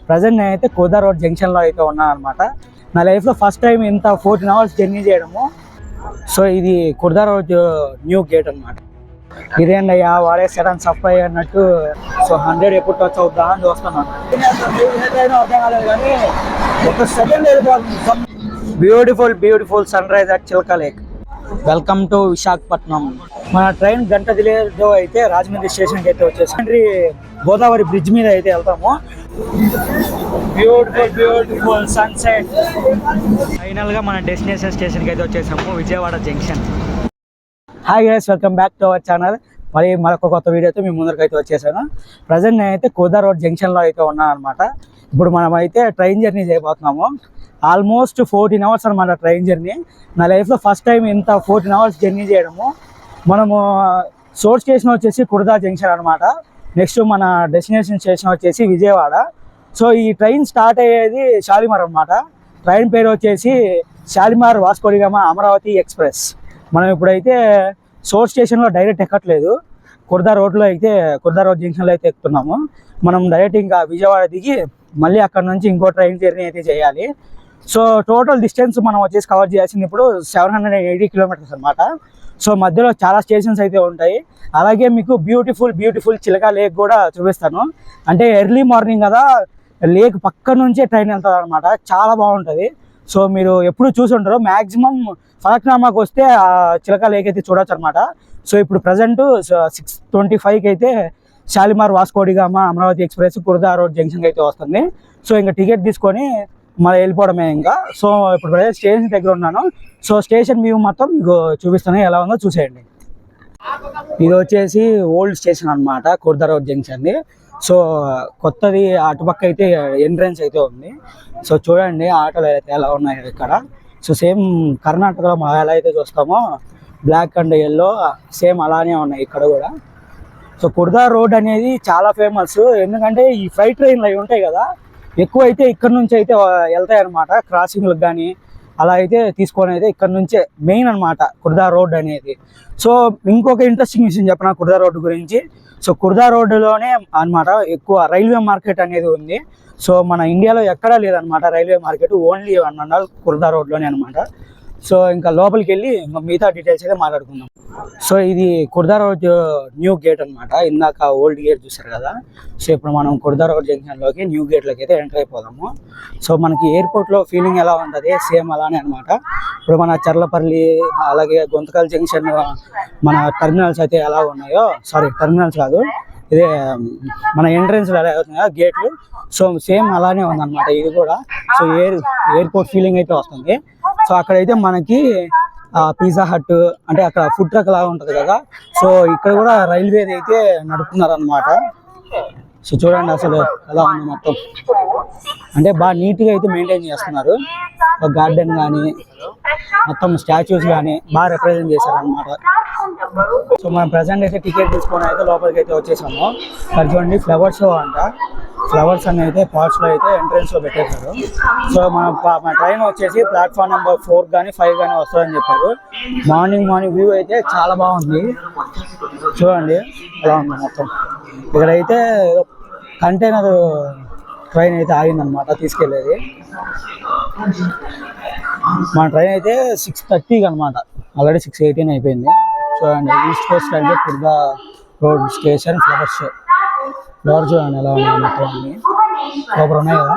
Present నేనైతే కోదా road జంక్షన్లో అయితే ఉన్నాను అనమాట. నా లైఫ్లో ఫస్ట్ టైం ఇంత 14 hours జర్నీ చేయడము. సో ఇది కుర్దా రోడ్ న్యూ గేట్ అనమాట. ఇదేంటయ్యా వాడే సడన్ సఫర్ అన్నట్టు. సో 100 ఎప్పుడు టచ్ అవుద్దా అని చూస్తున్నాను. అర్థం కాలేదు కానీ ఒక సెకండ్ వెళ్ళిపోతుంది. Beautiful sunrise at Chilka lake. Welcome to Visakhapatnam. మన ట్రైన్ గంట డిలేతో అయితే రాజమండ్రి స్టేషన్కి అయితే వచ్చేసి గోదావరి బ్రిడ్జ్ మీద అయితే వెళ్తాము. Beautiful sunset. ఫైనల్గా మన డెస్టినేషన్ స్టేషన్కి అయితే వచ్చేసాము, Vijayawada junction. Hi guys, welcome back to our channel. మరి మరొక కొత్త వీడియోతో మీ ముందరికి అయితే వచ్చేసాను. ప్రజెంట్ నేనైతే కోదా రోడ్ జంక్షన్లో అయితే ఉన్నాను అనమాట. ఇప్పుడు మనం అయితే ట్రైన్ జర్నీ చేయబోతున్నాము. ఆల్మోస్ట్ 14 hours అనమాట ట్రైన్ జర్నీ. నా లైఫ్లో ఫస్ట్ టైం ఇంత 14 hours జర్నీ చేయడము. మనము సోర్స్ స్టేషన్ వచ్చేసి కుర్దా జంక్షన్ అనమాట. నెక్స్ట్ మన డెస్టినేషన్ స్టేషన్ వచ్చేసి విజయవాడ. సో ఈ ట్రైన్ స్టార్ట్ అయ్యేది షాలిమార్ అనమాట. ట్రైన్ పేరు వచ్చేసి Shalimar Vasco D gamma Amaravati express. మనం ఇప్పుడైతే సోర్స్ స్టేషన్లో డైరెక్ట్ ఎక్కట్లేదు, కుర్దా రోడ్ జంక్షన్లో అయితే ఎక్కుతున్నాము. మనం డైరెక్ట్ ఇంకా విజయవాడ దిగి మళ్ళీ అక్కడ నుంచి ఇంకో ట్రైన్ జర్నీ అయితే చేయాలి. సో టోటల్ డిస్టెన్స్ మనం వచ్చేసి కవర్ చేయాల్సింది ఇప్పుడు 780 kilometers అనమాట. సో మధ్యలో చాలా స్టేషన్స్ అయితే ఉంటాయి. అలాగే మీకు బ్యూటిఫుల్ చిలకా లేక్ కూడా చూపిస్తాను. అంటే ఎర్లీ మార్నింగ్ కదా, లేక్ పక్క నుంచే ట్రైన్ వెళ్తుంది అనమాట. చాలా బాగుంటుంది. సో మీరు ఎప్పుడు చూసి ఉంటారు, మ్యాక్సిమం ఫలక్నామాకి వస్తే ఆ చిలకా లేక్ అయితే చూడొచ్చు అనమాట. సో ఇప్పుడు ప్రజెంట్ 6:25కి అయితే Shalimar Vasco D gamma Amaravati express Khurda road జంక్షన్కి అయితే వస్తుంది. సో ఇంకా టికెట్ తీసుకొని మళ్ళీ వెళ్ళిపోవడమే ఇంకా. సో ఇప్పుడు ప్రజెంట్ స్టేషన్ దగ్గర ఉన్నాను. సో స్టేషన్ వ్యూ మొత్తం మీకు చూపిస్తాను, ఎలా ఉందో చూసేయండి. ఇది వచ్చేసి ఓల్డ్ స్టేషన్ అనమాట, కుర్దా రోడ్ జంక్షన్ది. సో కొత్తది అటుపక్క అయితే ఎంట్రన్స్ అయితే ఉంది. సో చూడండి ఆటోలు అయితే ఎలా ఉన్నాయి ఇక్కడ. సో సేమ్ కర్ణాటకలో మనం ఎలా అయితే చూస్తామో బ్లాక్ అండ్ ఎల్లో, సేమ్ అలానే ఉన్నాయి ఇక్కడ కూడా. సో కుర్దా రోడ్ అనేది చాలా ఫేమస్, ఎందుకంటే ఈ ఫ్లైట్ ట్రైన్లు అవి ఉంటాయి కదా, ఎక్కువ అయితే ఇక్కడ నుంచి అయితే వెళ్తాయి అనమాట. క్రాసింగ్లకు కానీ అలా అయితే తీసుకొని అయితే ఇక్కడ నుంచే మెయిన్ అనమాట కుర్దా రోడ్ అనేది. సో ఇంకొక ఇంట్రెస్టింగ్ విషయం చెప్పిన కుర్దా రోడ్డు గురించి. సో కుర్దా రోడ్డులోనే అనమాట ఎక్కువ రైల్వే మార్కెట్ అనేది ఉంది. సో మన ఇండియాలో ఎక్కడా లేదనమాట రైల్వే మార్కెట్, ఓన్లీ కుర్దా రోడ్లోనే అనమాట. సో ఇంకా లోపలికి వెళ్ళి మిగతా డీటెయిల్స్ అయితే మాట్లాడుకుందాం. సో ఇది కుర్దా రోడ్ న్యూ గేట్ అనమాట. ఇందాక ఓల్డ్ గేట్ చూసారు కదా. సో ఇప్పుడు మనం కుర్దా రోడ్ జంక్షన్లోకి న్యూ గేట్లోకి అయితే ఎంటర్ అయిపోదాము. సో మనకి ఎయిర్పోర్ట్లో ఫీలింగ్ ఎలా ఉంటుంది, సేమ్ అలానే అనమాట. ఇప్పుడు మన చర్లపల్లి అలాగే గుంతకల్ జంక్షన్ మన టర్మినల్స్ అయితే ఎలా ఉన్నాయో, సారీ టర్మినల్స్ కాదు, ఇదే మన ఎంట్రన్స్లో ఎలా అవుతున్నాయో గేట్లు, సో సేమ్ అలానే ఉందన్నమాట ఇది కూడా. సో ఎయిర్పోర్ట్ ఫీలింగ్ అయితే వస్తుంది. సో అక్కడైతే మనకి పిజ్జా హట్ అంటే అక్కడ ఫుడ్ ట్రక్ లాగా ఉంటుంది కదా. సో ఇక్కడ కూడా రైల్వేది అయితే నడుపుతున్నారు అనమాట. సో చూడండి అసలు ఎలా ఉంది మొత్తం, అంటే బాగా నీట్గా అయితే మెయింటైన్ చేస్తున్నారు. గార్డెన్ కానీ మొత్తం స్టాచ్యూస్ కానీ బాగా రిప్రజెంట్ చేశారు అనమాట. సో మనం ప్రజెంట్ అయితే టికెట్ తీసుకొని అయితే లోపలికి అయితే వచ్చేసాము. ఇక్కడ చూడండి ఫ్లవర్ షో అంట. ఫ్లవర్స్ అని అయితే పార్ట్స్లో అయితే ఎంట్రన్స్లో పెట్టేశారు. సో మన ట్రైన్ వచ్చేసి ప్లాట్ఫామ్ నెంబర్ 4 కానీ 5 కానీ వస్తుందని చెప్పారు. మార్నింగ్ వ్యూ అయితే చాలా బాగుంది, చూడండి ఎలా ఉంది మొత్తం. ఇక్కడైతే కంటైనర్ ట్రైన్ అయితే ఆగిందనమాట తీసుకెళ్ళేది. మన ట్రైన్ అయితే 6:30కి అనమాట, ఆల్రెడీ 6:18 అయిపోయింది. చూడండి ఈస్ట్ కోస్ట్ అంటే Khurda road station flowers show. Flower చూడండి ఎలా ఉన్నాయి మొత్తం అన్ని లోపల ఉన్నాయి కదా.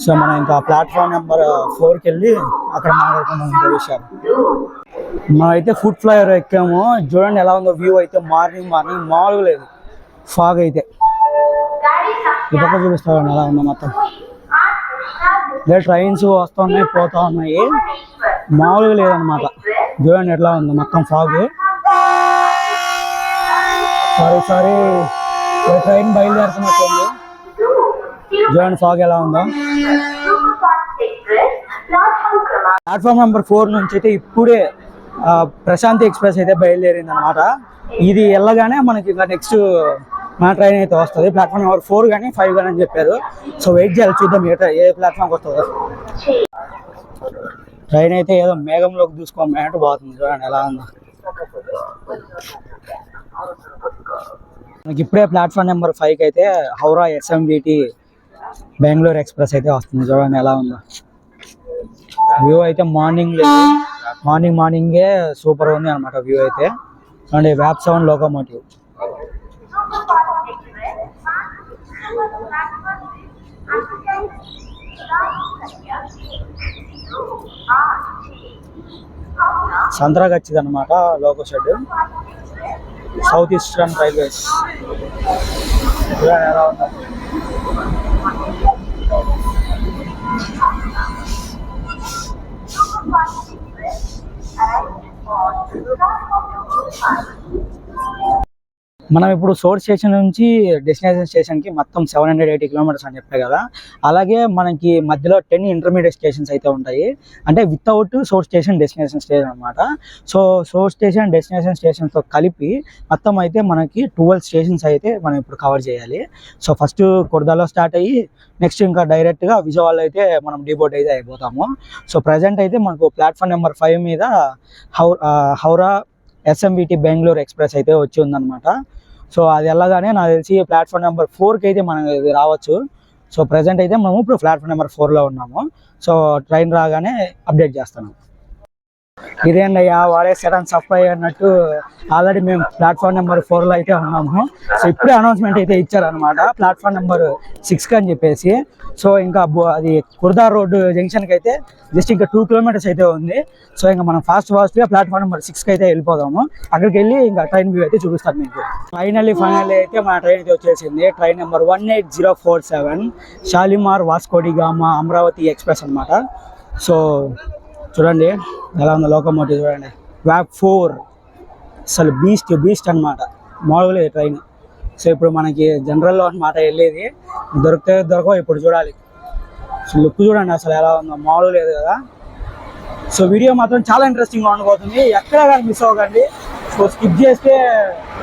సో మనం ఇంకా ప్లాట్ఫామ్ నెంబర్ 4కి వెళ్ళి అక్కడ మాట్లాడుకున్నాం ఇంకో విషయాలు. మనం అయితే ఫుడ్ ఫ్లైఓవర్ ఎక్కాము. చూడండి ఎలా ఉందో వ్యూ అయితే. మార్నింగ్ మామూలుగా లేదు, ఫాగ్ అయితే. ఈ పక్క చూపిస్తామండి ఎలా ఉందో మొత్తం. లేదు ట్రైన్స్ వస్తున్నాయి పోతా ఉన్నాయి, మామూలుగా లేదనమాట. చూడండి ఎట్లా ఉందో మొత్తం ఫాగ్. Sorry train బయలుదేరుతున్నట్టుంది. చూడండి ఫాగ్ ఎలా ఉందో. ప్లాట్ఫామ్ నెంబర్ 4 నుంచి అయితే ఇప్పుడే ప్రశాంతి ఎక్స్ప్రెస్ అయితే బయలుదేరింది అనమాట. ఇది వెళ్ళగానే మనకి ఇంకా నెక్స్ట్ మన ట్రైన్ అయితే వస్తుంది. ప్లాట్ఫామ్ నెంబర్ 4 కానీ 5 కానీ అని చెప్పారు. సో వెయిట్ చేయాలి, చూద్దాం ఏ ప్లాట్ఫామ్కి వస్తుందో. ట్రైన్ అయితే ఏదో మేఘంలోకి చూసుకోమన్నట్టు బాగుంది. చూడండి ఎలా ఉందో. మనకి ఇప్పుడే ప్లాట్ఫామ్ నెంబర్ 5కి అయితే హౌరా SMVT బెంగళూరు ఎక్స్ప్రెస్ అయితే వస్తుంది. చూడండి ఎలా ఉందో వ్యూ అయితే. మార్నింగే సూపర్ ఉంది అనమాట వ్యూ అయితే. చూడండి వ్యాప్ 7 లోకోమోటివ్. సంత్రాగచ్చిది అనమాట loco shed. South eastern railways. ఎలా ఉందా మనం ఇప్పుడు సోర్స్ స్టేషన్ నుంచి డెస్టినేషన్ స్టేషన్కి మొత్తం 780 కిలోమీటర్స్ అని చెప్పాయి కదా. అలాగే మనకి మధ్యలో 10 ఇంటర్మీడియట్ స్టేషన్స్ అయితే ఉంటాయి. అంటే without source station destination station అనమాట. సో సోర్స్ స్టేషన్ డెస్టినేషన్ స్టేషన్తో కలిపి మొత్తం అయితే మనకి 12 స్టేషన్స్ అయితే మనం ఇప్పుడు కవర్ చేయాలి. సో ఫస్ట్ కుర్దాలో స్టార్ట్ అయ్యి నెక్స్ట్ ఇంకా డైరెక్ట్గా విజయవాడలో అయితే మనం డిపోర్ట్ అయితే అయిపోతాము. సో ప్రజెంట్ అయితే మనకు ప్లాట్ఫామ్ నెంబర్ 5 మీద హౌరా SMVT బెంగళూరు ఎక్స్ప్రెస్ అయితే వచ్చి ఉందన్నమాట. సో అది వెళ్ళగానే నాకు తెలిసి ప్లాట్ఫామ్ నెంబర్ 4కి అయితే మనం రావచ్చు. సో ప్రజెంట్ అయితే మనం ఇప్పుడు ప్లాట్ఫామ్ నెంబర్ 4లో ఉన్నాము. సో ట్రైన్ రాగానే అప్డేట్ చేస్తాను. ఇదేంటయ్యా వాడే సడన్ సఫర్ అన్నట్టు ఆల్రెడీ మేము ప్లాట్ఫామ్ నెంబర్ 4లో అయితే ఉన్నాము. సో ఇప్పుడే అనౌన్స్మెంట్ అయితే ఇచ్చారనమాట ప్లాట్ఫామ్ నెంబర్ 6కి అని చెప్పేసి. సో ఇంకా అది కుర్దా రోడ్ జంక్షన్కి అయితే జస్ట్ ఇంకా 2 కిలోమీటర్స్ అయితే ఉంది. సో ఇంకా మనం ఫాస్ట్గా ప్లాట్ఫామ్ నెంబర్ 6కి అయితే వెళ్ళిపోదాము. అక్కడికి వెళ్ళి ఇంకా ట్రైన్ వ్యూ అయితే చూపిస్తాను మీకు. ఫైనల్లీ అయితే మన ట్రైన్ అయితే వచ్చేసింది. Train number 18047 Shalimar Vasco da Gama Amaravati express అనమాట. సో చూడండి ఎలా ఉందో లోకోమోటివ్. చూడండి వ్యాప్ 4 అసలు బీస్ట్ అనమాట. మామూలుగా ట్రైన్. సో ఇప్పుడు మనకి జనరల్లో అనమాట వెళ్ళేది. దొరకవో ఇప్పుడు చూడాలి. సో లుక్ చూడండి అసలు ఎలా ఉందో, మామూలు లేదు కదా. సో వీడియో మాత్రం చాలా ఇంట్రెస్టింగ్గా ఉండబోతుంది. ఎక్కడ కానీ మిస్ అవ్వకండి. సో స్కిప్ చేస్తే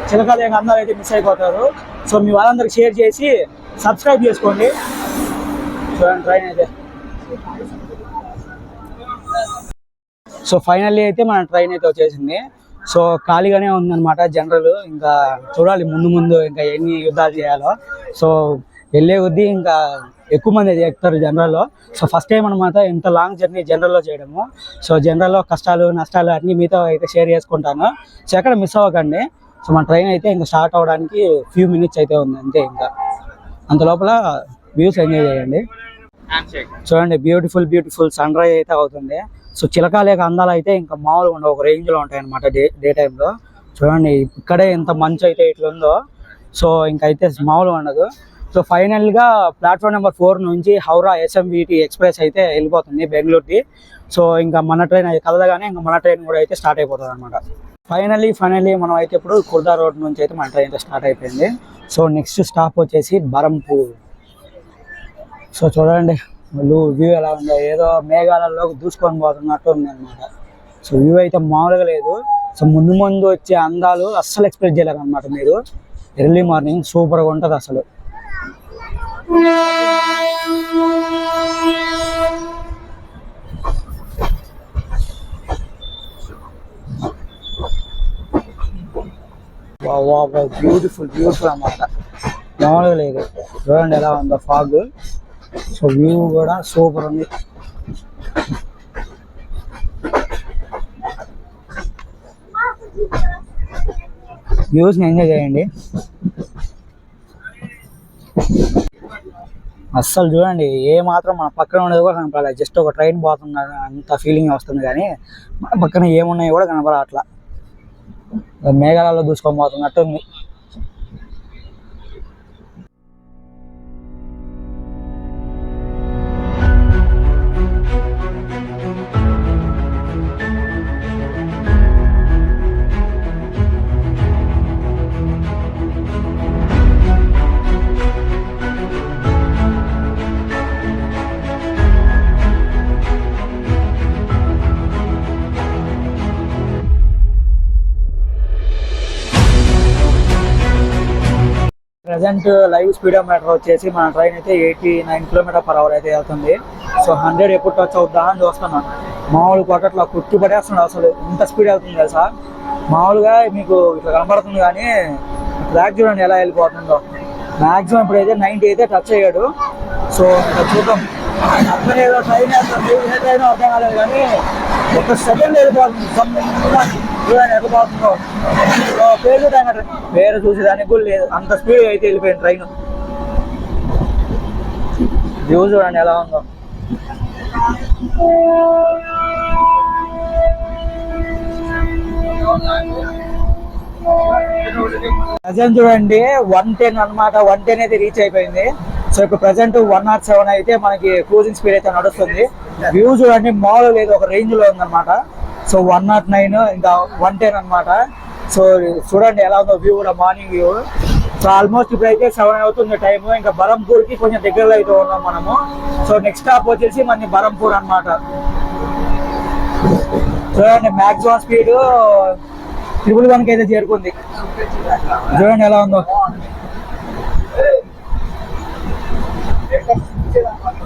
చిలకలు అందరూ అయితే మిస్ అయిపోతారు. సో మీ వాళ్ళందరికి షేర్ చేసి సబ్స్క్రైబ్ చేసుకోండి. చూడండి ట్రైన్ అయితే. సో ఫైనల్లీ అయితే మన ట్రైన్ అయితే వచ్చేసింది. సో ఖాళీగానే ఉందన్నమాట జనరల్. ఇంకా చూడాలి ముందు ఇంకా ఎన్ని యుద్ధాలు చేయాలో. సో వెళ్ళే కొద్దీ ఇంకా ఎక్కువ మంది అయితే ఎక్కుతారు జనరల్లో. సో ఫస్ట్ టైం అనమాట ఇంత లాంగ్ జర్నీ జనరల్లో చేయడము. సో జనరల్లో కష్టాలు నష్టాలు అన్నీ మీతో అయితే షేర్ చేసుకుంటాను. సో ఎక్కడ మిస్ అవ్వకండి. సో మన ట్రైన్ అయితే ఇంకా స్టార్ట్ అవ్వడానికి ఫ్యూ మినిట్స్ అయితే ఉంది అంతే. ఇంకా అంత లోపల వ్యూస్ ఎంజాయ్ చేయండి. చూడండి బ్యూటిఫుల్ సన్ రైజ్ అయితే అవుతుంది. సో చిలకాలేక అందాలు అయితే ఇంకా మామూలుగా ఉండవు, ఒక రేంజ్లో ఉంటాయి అనమాట డే టైంలో. చూడండి ఇక్కడే ఎంత మంచు అయితే ఇట్లా ఉందో. సో ఇంకైతే మామూలుగా ఉండదు. సో ఫైనల్గా ప్లాట్ఫామ్ నెంబర్ 4 నుంచి హౌరా SMVT ఎక్స్ప్రెస్ అయితే వెళ్ళిపోతుంది బెంగళూరుకి. సో ఇంకా మన ట్రైన్ అయితే కదలగానే ఇంకా మన ట్రైన్ కూడా అయితే స్టార్ట్ అయిపోతుంది అనమాట. ఫైనల్లీ మనం అయితే ఇప్పుడు కుర్దా రోడ్ నుంచి అయితే మన ట్రైన్ అయితే స్టార్ట్ అయిపోయింది. సో నెక్స్ట్ స్టాప్ వచ్చేసి బరంపూర్. సో చూడండి వ్యూ ఎలా ఉందో, ఏదో మేఘాలలో దూసుకొని పోతున్నట్టు ఉంది అనమాట. సో వ్యూ అయితే మామూలుగా లేదు. సో ముందు వచ్చే అందాలు అస్సలు ఎక్స్పెక్ట్ చేయలేరు అనమాట మీరు. ఎర్లీ మార్నింగ్ సూపర్గా ఉంటుంది అసలు. బ్యూటిఫుల్ అన్నమాట, మామూలుగా లేదు. చూడండి ఎలా ఉందో ఫాగ్. సో వ్యూ కూడా సూపర్ ఉంది. వ్యూస్ని ఎంజాయ్ చేయండి. అస్సలు చూడండి ఏ మాత్రం మన పక్కన ఉండేది కూడా కనపడాలి. జస్ట్ ఒక ట్రైన్ పోతున్న అంత ఫీలింగ్ వస్తుంది, కానీ మన పక్కన ఏమున్నాయి కూడా కనపడాలి. అట్లా మేఘాలలో దూసుకొని పోతున్నట్టు ఉంది. ప్రజెంట్ లైవ్ స్పీడోమీటర్ వచ్చేసి మన ట్రైన్ అయితే 89 km/h అయితే వెళ్తుంది. సో 100 ఎప్పుడు టచ్ అవుద్దా అని చూస్తున్నాను. మామూలు కొట్టట్లా కుట్టి పడేస్తున్నాడు. అసలు ఇంత స్పీడ్ వెళ్తుంది తెలుసా. మామూలుగా మీకు ఇట్లా కనపడుతుంది కానీ బ్యాక్ చూడండి ఎలా వెళ్ళిపోతుందో. మ్యాక్సిమం ఇప్పుడైతే 90 అయితే టచ్ అయ్యాడు. సో ఇంకా చూద్దాం. అట్లనే ఏదో ట్రైన్ వేస్తుంది, ఏ ట్రైన్ అర్థం కాలేదు కానీ ఒక సెకండ్ వెళ్ళిపోతుంది. చూడండి వెళ్ళిపోతుందో. పేరు పేరు చూసేదానికి కూడా లేదు, అంత స్పీడ్ అయితే వెళ్ళిపోయింది ట్రైన్. వ్యూ చూడండి ఎలా ఉందో. ప్రజెంట్ చూడండి 110 అనమాట. 110 అయితే రీచ్ అయిపోయింది. సో ఇప్పుడు ప్రజెంట్ 107 అయితే మనకి క్రూజింగ్ స్పీడ్ అయితే నడుస్తుంది. వ్యూ చూడండి మామూలు లేదు, ఒక రేంజ్ లో ఉందన్నమాట. సో 109 ఇంకా 110 అనమాట. సో చూడండి ఎలా ఉందో వ్యూ కూడా, మార్నింగ్ వ్యూ. సో ఆల్మోస్ట్ ఇప్పుడైతే 7 అవుతుంది టైము. ఇంకా బరంపూర్ కి కొంచెం దగ్గరలో అయితే ఉన్నాం మనము. సో నెక్స్ట్ స్టాప్ వచ్చేసి మన బరంపూర్ అనమాట. చూడండి మ్యాక్సిమం స్పీడ్ 111 అయితే చేరుకుంది. చూడండి ఎలా ఉందో.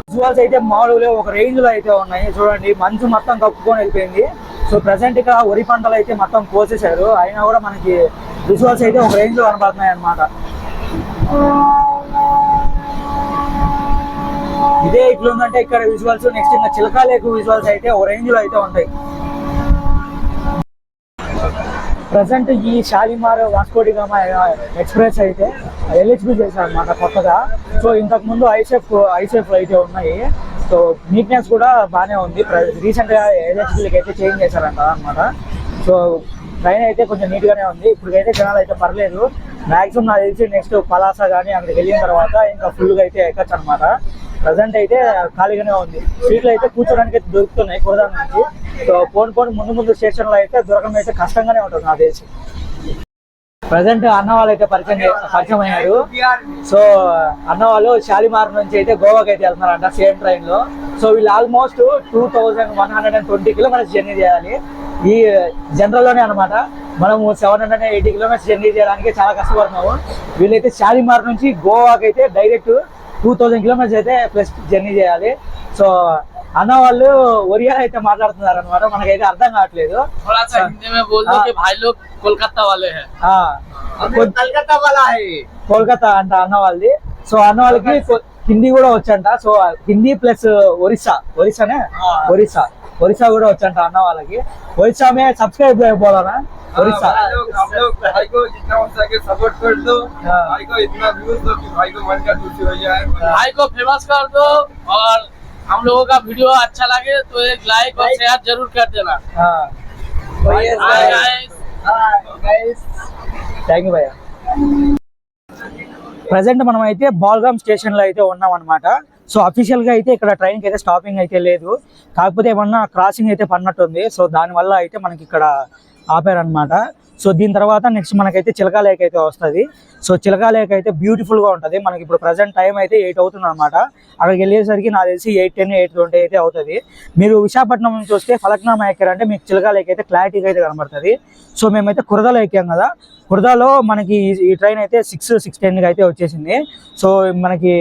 విజువల్స్ అయితే మామూలుగా ఒక రేంజ్ లో అయితే ఉన్నాయి. చూడండి మంచు మొత్తం కప్పుకొని వెళ్ళిపోయింది. సో ప్రెసెంట్ ఇక్కడ వరి పంటలు అయితే మొత్తం కోసేశారు, అయినా కూడా మనకి విజువల్స్ అయితే ఒక రేంజ్ లో కనబడుతున్నాయి అన్నమాట. ఇదే ఇట్లుందంటే ఇక్కడ విజువల్స్, నెక్స్ట్ ఇంకా చిలకా లేక్ విజువల్స్ అయితే ఒక రేంజ్ లో అయితే ఉంటాయి. ప్రజెంట్ ఈ షాలిమార్ వాస్కోడి గామా ఎక్స్ప్రెస్ అయితే ఎల్హెచ్బి చేశారు అనమాట కొత్తగా. సో ఇంతకు ముందు ఐసెఫ్ అయితే ఉన్నాయి. సో నీట్నెస్ కూడా బాగానే ఉంది. రీసెంట్ గా ఎల్హెచ్బిలకి అయితే చేంజ్ చేశారంట అనమాట. సో ట్రైన్ అయితే కొంచెం నీట్ గానే ఉంది. ఇప్పటికైతే జనాలు అయితే పర్లేదు. మాక్సిమం నాకు తెలిసి నెక్స్ట్ పలాస కానీ అక్కడికి వెళ్ళిన తర్వాత ఇంకా ఫుల్ గా అయితే ఎక్కచ్చు అనమాట. ప్రజెంట్ అయితే ఖాళీగానే ఉంది. సీట్లు అయితే కూర్చోడానికి అయితే దొరుకుతున్నాయి కురదాం నుంచి. సో పోను ముందు స్టేషన్ లో అయితే దొరకడం అయితే కష్టంగానే ఉంటుంది నాకు తెలిసి. ప్రజెంట్ అన్న వాళ్ళు అయితే పరిచయం అయ్యారు. సో అన్న వాళ్ళు షాలిమార్ నుంచి అయితే గోవాకి అయితే వెళ్తున్నారంట సేమ్ ట్రైన్ లో. సో వీళ్ళు ఆల్మోస్ట్ 2120 కిలోమీటర్స్ జర్నీ చేయాలి ఈ జనరల్ లోనే అనమాట. మనము 780 కిలోమీటర్స్ జర్నీ చేయడానికి చాలా కష్టపడుతున్నాము. వీళ్ళైతే షాలిమార్ నుంచి గోవాకి అయితే డైరెక్ట్ 2000 కిలోమీటర్స్ అయితే ప్లస్ జర్నీ చేయాలి. సో అన్న వాళ్ళు ఒరియా అయితే మాట్లాడుతున్నారు అనమాట, మనకైతే అర్థం కావట్లేదు. కోల్కతా అంట అన్న వాళ్ళది. సో అన్న వాళ్ళకి హిందీ కూడా వచ్చంట. సో హిందీ ప్లస్ ఒరిస్సా కూడా వచ్చంట అన్న వాళ్ళకి. ఒరిస్సా మే సబ్స్క్రైబ్ అయిపోవాలనా उड़ीसा हम लोग भाई को जितना हो सके सपोर्ट कर दो, भाई को इतना व्यूज दो कि भाई को मन का खुशी हो जाए, भाई को फेमस कर दो और हम लोगों का वीडियो अच्छा लगे तो एक लाइक और शेयर जरूर कर देना। థ్యాంక్ యూ భయ్యా. ప్రజెంట్ మనం అయితే బాల్గామ్ స్టేషన్ లో అయితే ఉన్నాం అనమాట. సో అఫీషియల్ గా అయితే ఇక్కడ ట్రైన్ కి అయితే స్టాపింగ్ అయితే లేదు, కాకపోతే ఏమన్నా క్రాసింగ్ అయితే పడినట్టుంది. సో దానివల్ల అయితే మనకి ఇక్కడ ఆపారనమాట. సో దీని తర్వాత నెక్స్ట్ మనకైతే చిలకా లేక్ అయితే వస్తుంది. సో చిలకా లేక్ అయితే బ్యూటిఫుల్గా ఉంటుంది. మనకి ఇప్పుడు ప్రజెంట్ టైం అయితే 8 అవుతుంది అనమాట. అక్కడికి వెళ్ళేసరికి నాకు తెలిసి 8:10 8:20 అయితే అవుతుంది. మీరు విశాఖపట్నం నుంచి వస్తే ఫలక్నామా ఎక్కారంటే మీకు చిలకా లేక్ అయితే క్లారిటీగా అయితే కనబడుతుంది. సో మేమైతే కురదాలో ఎక్కాం కదా, కురదాలో మనకి ఈ ట్రైన్ అయితే 6:10కి అయితే వచ్చేసింది. సో మనకి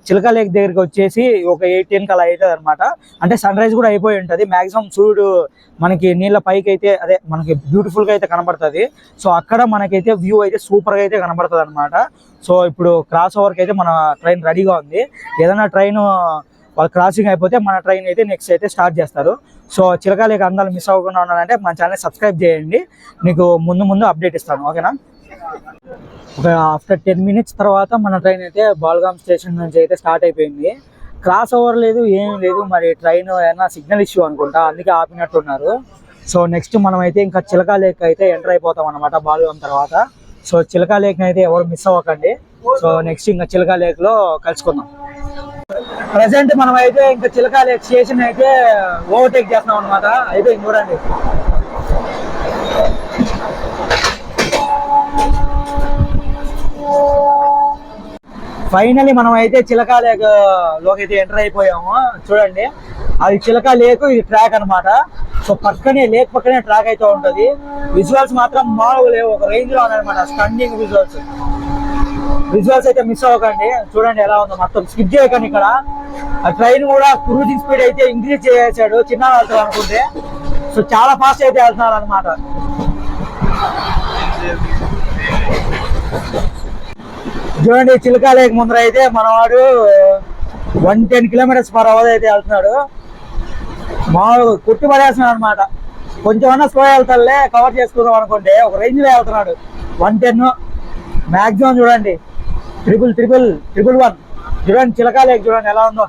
చిలకా లేక్ దగ్గరికి వచ్చేసి ఒక 8:10 అలా అవుతుంది అనమాట. అంటే సన్ రైజ్ కూడా అయిపోయి ఉంటుంది. మ్యాక్సిమం సూర్యుడు మనకి నీళ్ళ పైకి అయితే అదే మనకి బ్యూటిఫుల్గా అయితే కనబడుతుంది. సో అక్కడ మనకైతే వ్యూ అయితే సూపర్గా అయితే కనబడుతుంది అనమాట. సో ఇప్పుడు క్రాస్ ఓవర్కి అయితే మన ట్రైన్ రెడీగా ఉంది. ఏదైనా ట్రైన్ వాళ్ళు క్రాసింగ్ అయిపోతే మన ట్రైన్ అయితే నెక్స్ట్ అయితే స్టార్ట్ చేస్తారు. సో చిలకా లేక్ అందాలు మిస్ అవ్వకుండా ఉండాలంటే మన ఛానల్ సబ్స్క్రైబ్ చేయండి, మీకు ముందు అప్డేట్ ఇస్తాను, ఓకేనా. ఒక ఆఫ్టర్ 10 మినిట్స్ తర్వాత మన ట్రైన్ అయితే బాల్గామ్ స్టేషన్ నుంచి అయితే స్టార్ట్ అయిపోయింది. క్రాస్ ఓవర్ లేదు, ఏం లేదు. మరి ట్రైన్ ఏమైనా సిగ్నల్ ఇష్యూ అనుకుంటా, అందుకే ఆపినట్టున్నారు. సో నెక్స్ట్ మనం అయితే ఇంకా చిలకా లేక్ అయితే ఎంటర్ అయిపోతాం అనమాట బాల్గామ్ తర్వాత. సో చిలకా లేక్ అయితే ఎవరు మిస్ అవ్వకండి. సో నెక్స్ట్ ఇంకా చిలకా లేక్ లో కలుసుకుందాం. ప్రజెంట్ మనం అయితే ఇంకా చిలకా లేక్ స్టేషన్ అయితే ఓవర్టేక్ చేస్తున్నాం అనమాట. అయితే చూడండి ఫైనలీ మనం అయితే చిలకా లేక్ లోకి అయితే ఎంటర్ అయిపోయాము. చూడండి అది చిలకా లేక్, ఇది ట్రాక్ అనమాట. సో పక్కనే లేక్ పక్కనే ట్రాక్ అయితే ఉంటుంది. విజువల్స్ మాత్రం మామూలుగా లేవు, ఒక రేంజ్ లో ఉన్నాయన్నమాట. స్టన్నింగ్ విజువల్స్ అయితే మిస్ అవ్వకండి. చూడండి ఎలా ఉందో, మొత్తం స్కిప్ చేయకండి. ఇక్కడ ఆ ట్రైన్ కూడా క్రూజింగ్ స్పీడ్ అయితే ఇంక్రీజ్ చేసాడు, చిన్న వెళ్తారు అనుకుంటే. సో చాలా ఫాస్ట్ అయితే వెళ్తున్నారు అనమాట. చూడండి చిలకా లేక ముందర అయితే మనవాడు 110 km/h అయితే వెళ్తున్నాడు. మామూలు కుట్టి పడేస్తున్నాడు అనమాట. కొంచెం అన్నా స్లో వెళ్తాడులే కవర్ చేసుకుందాం అనుకుంటే ఒక రేంజ్ లో వెళ్తున్నాడు. 110 మ్యాక్సిమం. చూడండి 111 చూడండి చిలకా లేక చూడండి ఎలా ఉందో.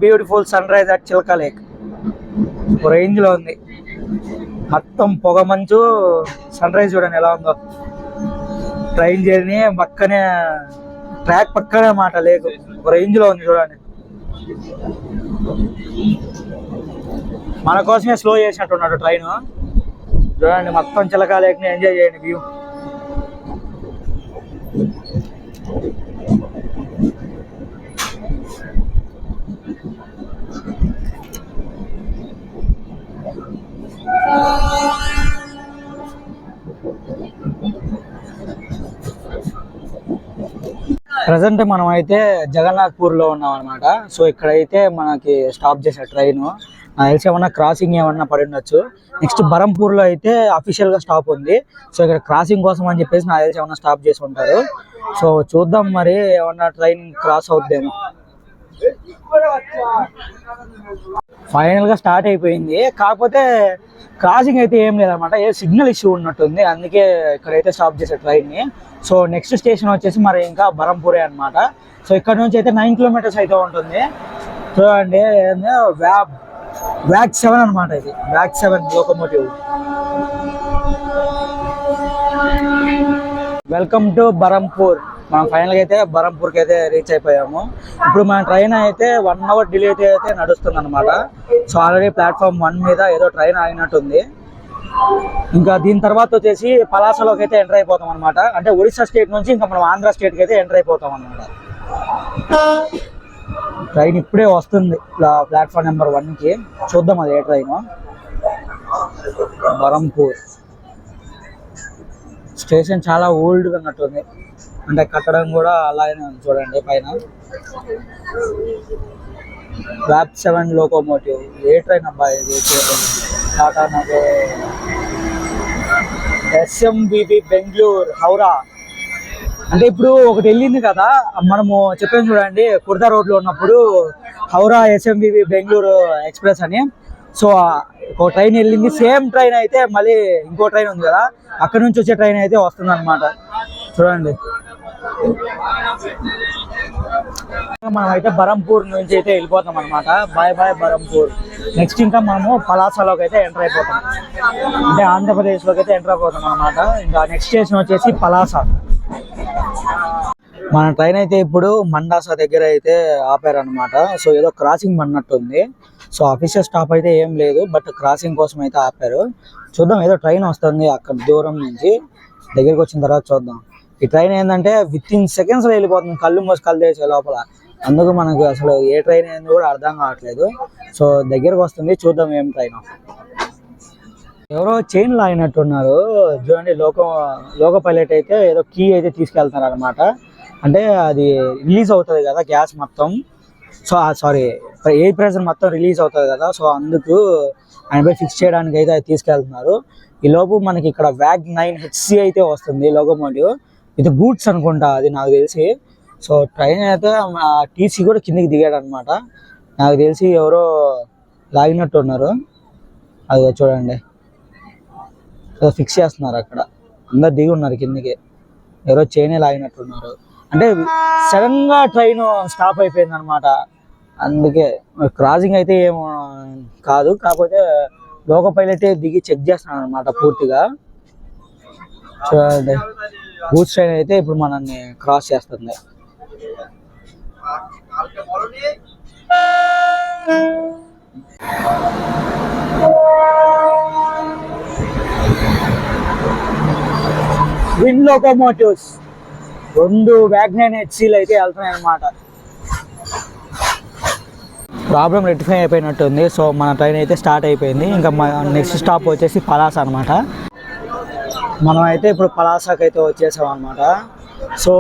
Beautiful sunrise at Chilika lake. Range లో ఉంది మొత్తం పొగ మంచు. సన్ రైజ్ చూడండి ఎలా ఉందో. ట్రైన్ జర్నీ పక్కనే ట్రాక్ పక్కనే మాట లేక్. ఒక రేంజ్ లో ఉంది చూడండి. మన కోసమే స్లో చేసినట్టున్నాడు ట్రైన్. చూడండి మొత్తం చిలకా లేక్ ని ఎంజాయ్ చేయండి వ్యూ. ప్రజెంట్ మనం అయితే జగన్నాథ్పూర్ లో ఉన్నాం అనమాట. సో ఇక్కడైతే మనకి స్టాప్ చేసే ట్రైన్. నాకు తెలిసి ఏమన్నా క్రాసింగ్ ఏమన్నా పడి ఉండొచ్చు. నెక్స్ట్ బరంపూర్ లో అయితే అఫీషియల్ గా స్టాప్ ఉంది. సో ఇక్కడ క్రాసింగ్ కోసం అని చెప్పేసి నాకు తెలిసి ఏమన్నా స్టాప్ చేసి ఉంటారు. సో చూద్దాం మరి ఏమన్నా ట్రైన్ క్రాస్ అవుద్దేమో. ఫైనల్ గా స్టార్ట్ అయిపోయింది. కాకపోతే క్రాసింగ్ అయితే ఏం లేదన్నమాట. ఏ సిగ్నల్ ఇష్యూ ఉన్నట్టుంది. అందుకే ఇక్కడైతే స్టాప్ చేసే ట్రైన్ ని. సో నెక్స్ట్ స్టేషన్ వచ్చేసి మరి ఇంకా బరంపూరే అనమాట. సో ఇక్కడ నుంచి అయితే 9 kilometers అయితే ఉంటుంది. చూడండి వ్యాక్ 7 అనమాట. ఇది wack 7 locomotive. Welcome to Berhampur. మనం ఫైనల్ గా అయితే బరంపూర్కి అయితే రీచ్ అయిపోయాము. ఇప్పుడు మన ట్రైన్ అయితే 1 hour డిలే అయితే నడుస్తుంది అనమాట. సో ఆల్రెడీ ప్లాట్ఫామ్ 1 మీద ఏదో ట్రైన్ ఆగినట్టుంది. ఇంకా దీని తర్వాత వచ్చేసి పలాసలోకి అయితే ఎంటర్ అయిపోతాం అనమాట. అంటే ఒడిశా స్టేట్ నుంచి ఇంకా మనం ఆంధ్ర స్టేట్ కి అయితే ఎంటర్ అయిపోతాం అనమాట. ట్రైన్ ఇప్పుడే వస్తుంది ప్లాట్ఫామ్ నెంబర్ 1 కి. చూద్దాం అది ఏ ట్రైన్. బరంపూర్ స్టేషన్ చాలా ఓల్డ్గా ఉన్నట్టుంది. అంటే కట్టడం కూడా అలాగే ఉంది చూడండి పైన. Wack 7 locomotive. ఏ ట్రైన్ అబ్బా ఇది? టాటా నగర్ SMBB బెంగళూరు హౌరా. అంటే ఇప్పుడు ఒకటి వెళ్ళింది కదా మనము చెప్పాను చూడండి కుర్దా రోడ్లో ఉన్నప్పుడు, హౌరా SMBB బెంగళూరు ఎక్స్ప్రెస్ అని. సో ఒక ట్రైన్ వెళ్ళింది. సేమ్ ట్రైన్ అయితే మళ్ళీ ఇంకో ట్రైన్ ఉంది కదా, అక్కడ నుంచి వచ్చే ట్రైన్ అయితే వస్తుంది అనమాట. చూడండి మనం అయితే బరంపూర్ నుంచి అయితే వెళ్ళిపోతాం అనమాట. Bye bye Berhampur. నెక్స్ట్ ఇంకా మనము పలాసలోకి అయితే ఎంటర్ అయిపోతాం. అంటే ఆంధ్రప్రదేశ్లోకి అయితే ఎంటర్ అయిపోతాం అనమాట. ఇంకా నెక్స్ట్ స్టేషన్ వచ్చేసి పలాస. మన ట్రైన్ అయితే ఇప్పుడు మండాసా దగ్గర అయితే ఆపారనమాట. సో ఏదో క్రాసింగ్ పడినట్టుంది. సో అఫీషియల్ స్టాప్ అయితే ఏం లేదు, బట్ క్రాసింగ్ కోసం అయితే ఆపారు. చూద్దాం, ఏదో ట్రైన్ వస్తుంది అక్కడ దూరం నుంచి. దగ్గరికి వచ్చిన తర్వాత చూద్దాం. ఈ ట్రైన్ ఏంటంటే విత్-ఇన్ seconds వెళ్ళిపోతుంది, కళ్ళు మూసి కళ్ళు తెరిచే లోపల. అందుకు మనకు అసలు ఏ ట్రైన్ ఏంది కూడా అర్థం కావట్లేదు. సో దగ్గరకు వస్తుంది, చూద్దాం ఏం ట్రైన్. ఎవరో చైన్ లాగినట్టున్నారు చూడండి. లోకో పైలట్ అయితే ఏదో కీ అయితే తీసుకెళ్తున్నారు అనమాట. అంటే అది రిలీజ్ అవుతుంది కదా గ్యాస్ మొత్తం. సో సారీ ఎయిర్ ప్రెషర్ మొత్తం రిలీజ్ అవుతుంది కదా. సో అందుకు ఆయనపై ఫిక్స్ చేయడానికి అయితే అది తీసుకెళ్తున్నారు. ఈ లోపు మనకి ఇక్కడ వ్యాగ్ 9HC అయితే వస్తుంది లోకోమోటివ్. ఇది గూడ్స్ అనుకుంటా అది నాకు తెలిసి. సో ట్రైన్ అయితే టీసీ కూడా కిందికి దిగాడు అనమాట. నాకు తెలిసి ఎవరో లాగినట్టు ఉన్నారు. అది చూడండి ఫిక్స్ చేస్తున్నారు అక్కడ. అందరు దిగి ఉన్నారు కిందికి. ఎవరో చైనే లాగినట్టున్నారు. అంటే సడన్ గా ట్రైన్ స్టాప్ అయిపోయింది అనమాట. అందుకే క్రాసింగ్ అయితే ఏం కాదు, కాకపోతే లోకో పైలట్ దిగి చెక్ చేస్తున్నాడు అనమాట పూర్తిగా. చూడండి గూడ్స్ ట్రైన్ అయితే ఇప్పుడు మనల్ని క్రాస్ చేస్తుంది. విన్ లోకోమోటివ్స్ 2 వ్యాగ్నర్ హెచ్సీలు అయితే వెళ్తున్నాయి అనమాట. ప్రాబ్లం రెక్టిఫై అయిపోయినట్టుంది. సో మన ట్రైన్ అయితే స్టార్ట్ అయిపోయింది. ఇంకా నెక్స్ట్ స్టాప్ వచ్చేసి పలాస అనమాట. మనం అయితే ఇప్పుడు పలాసకి అయితే వచ్చేసాం అనమాట. సో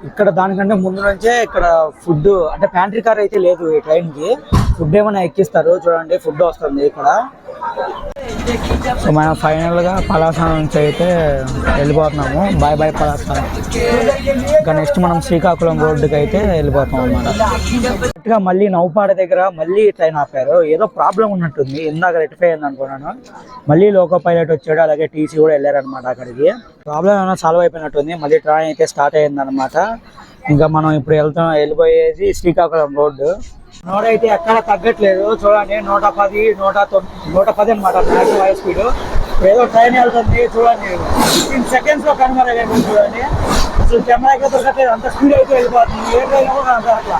ఇక్కడ దానికంటే ముందు నుంచే ఇక్కడ ఫుడ్ అంటే ప్యాంట్రీ కార్ అయితే లేదు ఈ ట్రైన్కి. ఫుడ్ ఏమైనా ఎక్కిస్తారు చూడండి, ఫుడ్ వస్తుంది ఇక్కడ. సో మనం ఫైనల్గా పలాస నుంచి అయితే వెళ్ళిపోతున్నాము. Bye bye Palasa. ఇంకా నెక్స్ట్ మనం శ్రీకాకుళం రోడ్డుకి అయితే వెళ్ళిపోతాం అన్నమాట. కరెక్ట్గా మళ్ళీ నౌపాడ దగ్గర మళ్ళీ ట్రైన్ ఆపారు. ఏదో ప్రాబ్లం ఉన్నట్టుంది, ఇందాక రెక్టిఫై అయింది అనుకున్నాను. మళ్ళీ లోకో పైలట్ వచ్చాడు, అలాగే టీసీ కూడా వెళ్ళారనమాట అక్కడికి. ప్రాబ్లం ఏమైనా సాల్వ్ అయిపోయినట్టుంది. మళ్ళీ ట్రైన్ అయితే స్టార్ట్ అయ్యింది అనమాట. ఇంకా మనం ఇప్పుడు వెళ్ళిపోయేది శ్రీకాకుళం రోడ్డు. నోడైతే ఎక్కడ తగ్గట్లేదు చూడండి. 110 110 అనమాట మ్యాక్సిమం హై స్పీడ్. ఏదో ట్రైన్ వెళ్తుంది చూడండి, 15 సెకండ్స్ లో కనుమరుగైపోయింది చూడండి. అసలు కెమెరాకి దొరకట్లేదు, అంత స్పీడ్ అయితే వెళ్ళిపోతుంది. ఏ ట్రైన్ కూడా అట్లా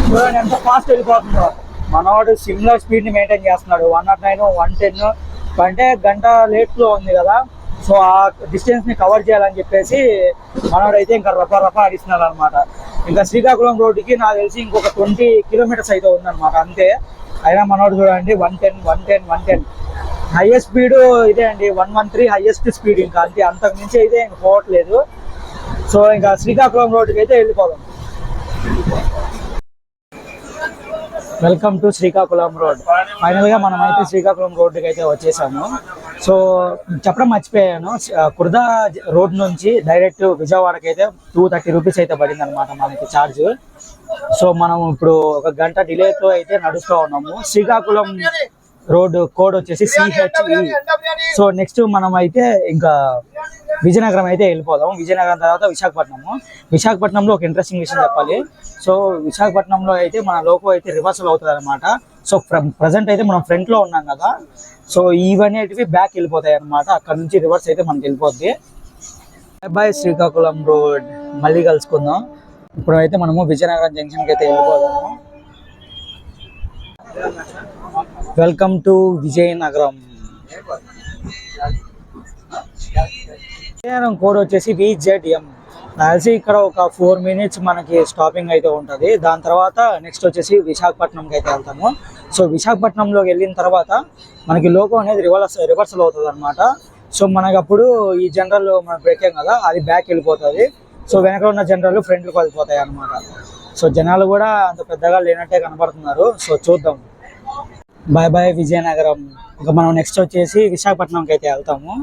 చూడండి ఎంత ఫాస్ట్ వెళ్ళిపోతుందో. మనవాడు సిమిలర్ స్పీడ్ ని మెయింటైన్ చేస్తున్నాడు. 109 110 అంటే గంట లేట్ లో ఉంది కదా. సో ఆ డిస్టెన్స్ ని కవర్ చేయాలని చెప్పేసి మనవాడైతే ఇంకా రఫా ఆడిస్తున్నారు అనమాట. ఇంకా శ్రీకాకుళం రోడ్డుకి నాకు తెలిసి ఇంకొక 20 కిలోమీటర్స్ అయితే ఉందన్నమాట అంతే. అయినా మనోడు చూడండి 110 హైయెస్ట్ స్పీడ్ ఇదే అండి. 113 హైయెస్ట్ స్పీడ్, ఇంకా అంతే, అంతకు మించి అయితే ఇంక పోవట్లేదు. సో ఇంకా శ్రీకాకుళం రోడ్డుకి అయితే వెళ్ళిపోదాం. Welcome to Srikakulam road. ఫైనల్గా మనం అయితే శ్రీకాకుళం రోడ్డుకి అయితే వచ్చేసాము. సో చెప్పడం మర్చిపోయాను, కుర్దా రోడ్ నుంచి డైరెక్ట్ విజయవాడకి అయితే 230 రూపీస్ అయితే పడింది అనమాట మనకి ఛార్జ్. సో మనం ఇప్పుడు 1 గంట డిలేతో అయితే నడుస్తూ ఉన్నాము. శ్రీకాకుళం రోడ్ కోడ్ వచ్చేసి CHE. సో నెక్స్ట్ మనం అయితే ఇంకా విజయనగరం అయితే వెళ్ళిపోదాం. విజయనగరం తర్వాత విశాఖపట్నంలో ఒక ఇంట్రెస్టింగ్ విషయం చెప్పాలి. సో విశాఖపట్నంలో అయితే మన లోకో అయితే రివర్సల్ అవుతుంది అనమాట. సో ప్రజెంట్ అయితే మనం ఫ్రంట్ లో ఉన్నాం కదా. సో ఇవన్నీ బ్యాక్ వెళ్ళిపోతాయి అనమాట. అక్కడ నుంచి రివర్స్ అయితే మనకి వెళ్ళిపోద్ది. బాయ్ శ్రీకాకుళం రోడ్, మళ్ళీ కలుసుకుందాం. ఇప్పుడు అయితే మనము విజయనగరం జంక్షన్కి అయితే వెళ్ళిపోదాము. Welcome to Vizianagaram. Vizianagaram code వచ్చేసి VZM. కలిసి ఇక్కడ ఒక 4 మినిట్స్ మనకి స్టాపింగ్ అయితే ఉంటుంది. దాని తర్వాత నెక్స్ట్ వచ్చేసి విశాఖపట్నంకి అయితే వెళ్తాము. సో విశాఖపట్నంలోకి వెళ్ళిన తర్వాత మనకి లోకో అనేది రివర్సల్ అవుతుంది అనమాట. సో మనకి అప్పుడు ఈ జనరల్ మనం బ్రేకేం కదా, అది బ్యాక్ వెళ్ళిపోతుంది. సో వెనక ఉన్న జనరల్ ఫ్రంట్కి వెళ్ళిపోతాయి అనమాట. సో జనాలు కూడా అంత పెద్దగా లేనట్టే కనబడుతున్నారు. సో చూద్దాం. Bye bye Vizianagaram. ఇంకా మనం నెక్స్ట్ వచ్చేసి విశాఖపట్నంకి అయితే వెళ్తాము.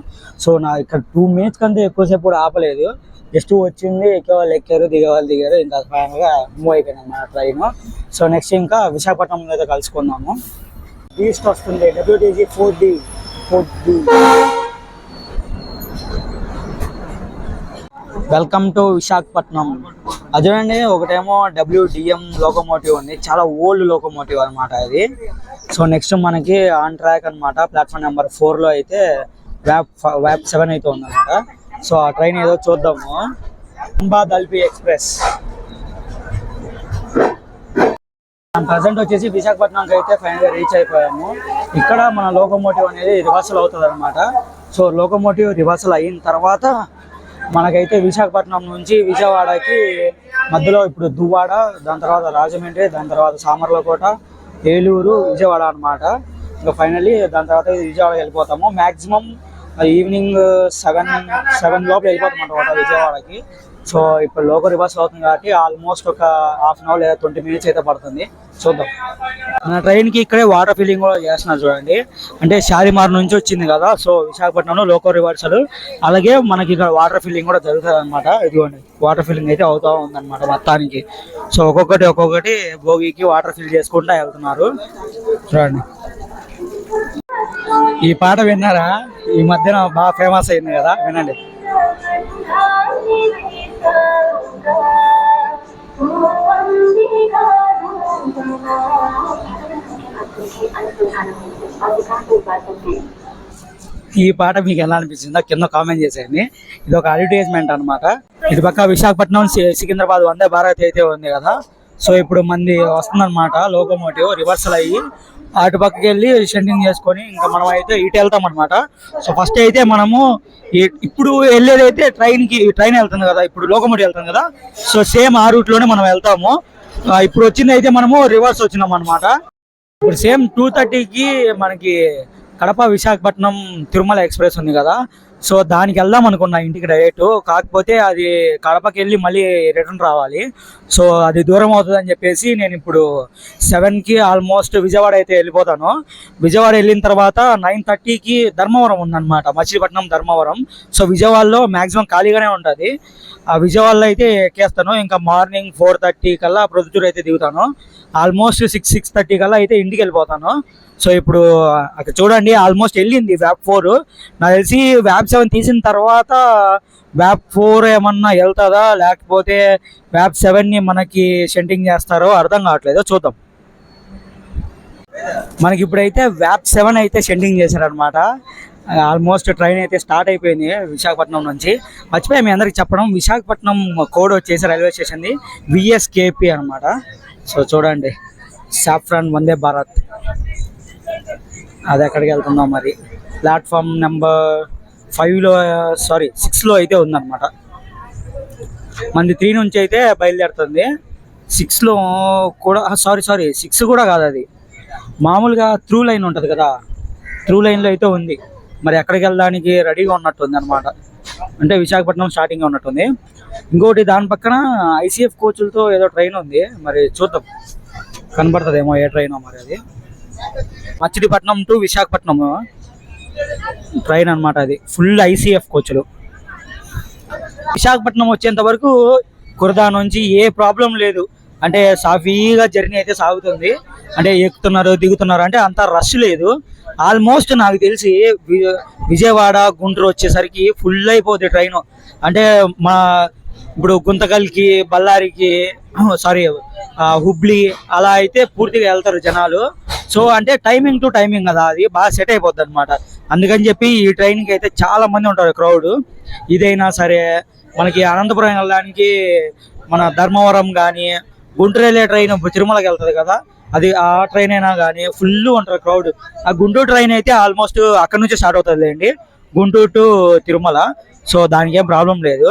సో నా ఇక్కడ 2 మినిట్స్ కంటే ఎక్కువసేపు కూడా ఆపలేదు. జస్ట్ వచ్చింది, ఎక్కేవాళ్ళు ఎక్కారు, దిగేవాళ్ళు దిగారు. ఇంకా ఫైనల్గా మూవ్ అయిపోయింది మన ట్రైన్. సో నెక్స్ట్ ఇంకా విశాఖపట్నంలో అయితే కలుసుకుందాము. ఈస్ట్ వస్తుంది WTC 4D. Welcome to Visakhapatnam. అదేనండి, ఒకటేమో WDM లోకోమోటివ్ ఉంది, చాలా ఓల్డ్ లోకోమోటివ్ అనమాట ఇది. సో నెక్స్ట్ మనకి ఆన్ ట్రాక్ అనమాట. ప్లాట్ఫామ్ నెంబర్ 4లో అయితే వ్యాప్ 7 అయితే ఉందన్నమాట. సో ఆ ట్రైన్ ఏదో చూద్దాము. అంబాదల్పి ఎక్స్ప్రెస్. ప్రజెంట్ వచ్చేసి విశాఖపట్నంకి అయితే ఫైనల్గా రీచ్ అయిపోయాము. ఇక్కడ మన లోకోమోటివ్ అనేది రివర్సల్ అవుతుంది అనమాట. సో లోకోమోటివ్ రివర్సల్ అయిన తర్వాత మనకైతే విశాఖపట్నం నుంచి విజయవాడకి మధ్యలో ఇప్పుడు దువ్వాడ, దాని తర్వాత రాజమండ్రి, దాని తర్వాత సామర్లకోట, ఏలూరు, విజయవాడ అనమాట. ఇంకా ఫైనల్లీ దాని తర్వాత విజయవాడకి వెళ్ళిపోతాము. మ్యాక్సిమం ఈవినింగ్ 7 లోపల వెళ్ళిపోతాం అనమాట విజయవాడకి. సో ఇప్పుడు లోకో రివర్స్ అవుతుంది కాబట్టి ఆల్మోస్ట్ ఒక హాఫ్ అన్ అవర్ లేదా 20 మినిట్స్ అయితే పడుతుంది. చూద్దాం. మన ట్రైన్కి ఇక్కడే వాటర్ ఫిల్లింగ్ కూడా చేస్తున్నారు చూడండి. అంటే షాలిమార్ నుంచి వచ్చింది కదా. సో విశాఖపట్నంలో లోకో రివర్సల్, అలాగే మనకి ఇక్కడ వాటర్ ఫిల్లింగ్ కూడా జరుగుతుంది అనమాట. ఇదిగోండి వాటర్ ఫిల్లింగ్ అయితే అవుతూ ఉందన్నమాట మొత్తానికి. సో ఒక్కొక్కటి భోగికి వాటర్ ఫిల్ చేసుకుంటూ వెళ్తున్నారు చూడండి. ఈ పాట విన్నారా? ఈ మధ్యన బాగా ఫేమస్ అయింది కదా, వినండి. ఈ పాట మీకు ఎలా అనిపించిందో కింద కామెంట్ చేసేయండి. ఇది ఒక అడ్వర్టైజ్మెంట్ అన్నమాట. ఇది పక్క విశాఖపట్నం సికింద్రాబాద్ వందే భారత్ అయితే ఉంది కదా, సో ఇప్పుడు మంది వస్తుందన్నమాట లోకోమోటివ్ రివర్సల్ అయ్యి అటు పక్కకి వెళ్ళి షెంటింగ్ చేసుకొని ఇంకా మనం అయితే ఇటు వెళ్తాం అనమాట. సో ఫస్ట్ అయితే మనము ఇప్పుడు వెళ్ళేదైతే ట్రైన్ వెళ్తుంది కదా, ఇప్పుడు లోకోమోటివ్ వెళ్తుంది కదా, సో సేమ్ ఆ రూట్ లోనే మనం వెళ్తాము. ఇప్పుడు వచ్చింది అయితే మనము రివర్స్ వచ్చినాం అనమాట. ఇప్పుడు సేమ్ 2:30కి మనకి కడప విశాఖపట్నం తిరుమల ఎక్స్ప్రెస్ ఉంది కదా, సో దానికి వెళ్దాం అనుకున్నా ఇంటికి డైరెక్ట్. కాకపోతే అది కడపకి వెళ్ళి మళ్ళీ రిటర్న్ రావాలి, సో అది దూరం అవుతుంది అని చెప్పేసి నేను ఇప్పుడు 7కి ఆల్మోస్ట్ విజయవాడ అయితే వెళ్ళిపోతాను. విజయవాడ వెళ్ళిన తర్వాత 9:30కి ధర్మవరం ఉందన్నమాట, మచిలీపట్నం ధర్మవరం. సో విజయవాడలో మ్యాక్సిమం ఖాళీగానే ఉంటుంది. ఆ విజయవాడలో అయితే ఎక్కేస్తాను. ఇంకా మార్నింగ్ 4:30 కల్లా ప్రొద్దుటూరు అయితే దిగుతాను. ఆల్మోస్ట్ 6:30 కల్లా అయితే ఇంటికి వెళ్ళిపోతాను. సో ఇప్పుడు అక్కడ చూడండి ఆల్మోస్ట్ వెళ్ళింది VAP 4. నాకు తెలిసి VAP 7 తీసిన తర్వాత VAP 4 ఏమన్నా వెళ్తుందా లేకపోతే VAP 7ని మనకి షెంటింగ్ చేస్తారో అర్థం కావట్లేదు, చూద్దాం. మనకి ఇప్పుడైతే VAP 7 అయితే షెంటింగ్ చేశారనమాట. ఆల్మోస్ట్ ట్రైన్ అయితే స్టార్ట్ అయిపోయింది విశాఖపట్నం నుంచి. మర్చిపోయి మీ అందరికి చెప్పడం, విశాఖపట్నం కోడ్ వచ్చేసి రైల్వే స్టేషన్ది VSKP అనమాట. సో చూడండి సాఫ్రాన్ వందే భారత్ అది ఎక్కడికి వెళ్తుందో మరి. ప్లాట్ఫామ్ నెంబర్ 6లో అయితే ఉందన్నమాట. మంది 3 నుంచి అయితే బయలుదేరుతుంది. 6లో కూడా 6 కూడా కాదు, అది మామూలుగా త్రూ లైన్ ఉంటుంది కదా, త్రూ లైన్లో అయితే ఉంది. మరి ఎక్కడికి వెళ్ళడానికి రెడీగా ఉన్నట్టుంది అనమాట, అంటే విశాఖపట్నం స్టార్టింగ్ ఉన్నట్టుంది. ఇంకోటి దాని పక్కన ICF కోచ్లతో ఏదో ట్రైన్ ఉంది, మరి చూద్దాం కనబడుతుందేమో ఏ ట్రైనో మరి. అది మచిలీపట్నం టు విశాఖపట్నం ట్రైన్ అనమాట, అది ఫుల్ ICF కోచ్లు. విశాఖపట్నం వచ్చేంత వరకు కుర్దా నుంచి ఏ ప్రాబ్లం లేదు, అంటే సాఫీగా జర్నీ అయితే సాగుతుంది. అంటే ఎక్కుతున్నారు దిగుతున్నారు అంటే అంత రష్ లేదు. ఆల్మోస్ట్ నాకు తెలిసి విజయవాడ గుంటూరు వచ్చేసరికి ఫుల్ అయిపోతుంది ట్రైన్. అంటే మా ఇప్పుడు గుంతకల్కి బళ్ళారికి హుబ్లీ అలా అయితే పూర్తిగా వెళ్తారు జనాలు. సో అంటే టైమింగ్ టు టైమింగ్ కదా, అది బాగా సెట్ అయిపోద్ది అనమాట. అందుకని చెప్పి ఈ ట్రైన్కి అయితే చాలా మంది ఉంటారు క్రౌడ్. ఇదైనా సరే మనకి అనంతపురం వెళ్ళడానికి మన ధర్మవరం కానీ గుంటూరు వెళ్ళే ట్రైన్ తిరుమలకి వెళ్తుంది కదా, అది ఆ ట్రైన్ అయినా కానీ ఫుల్ ఉంటారు క్రౌడ్. ఆ గుంటూరు ట్రైన్ అయితే ఆల్మోస్ట్ అక్కడ నుంచి స్టార్ట్ అవుతుంది అండి, గుంటూరు టు తిరుమల. సో దానికి ఏం ప్రాబ్లం లేదు.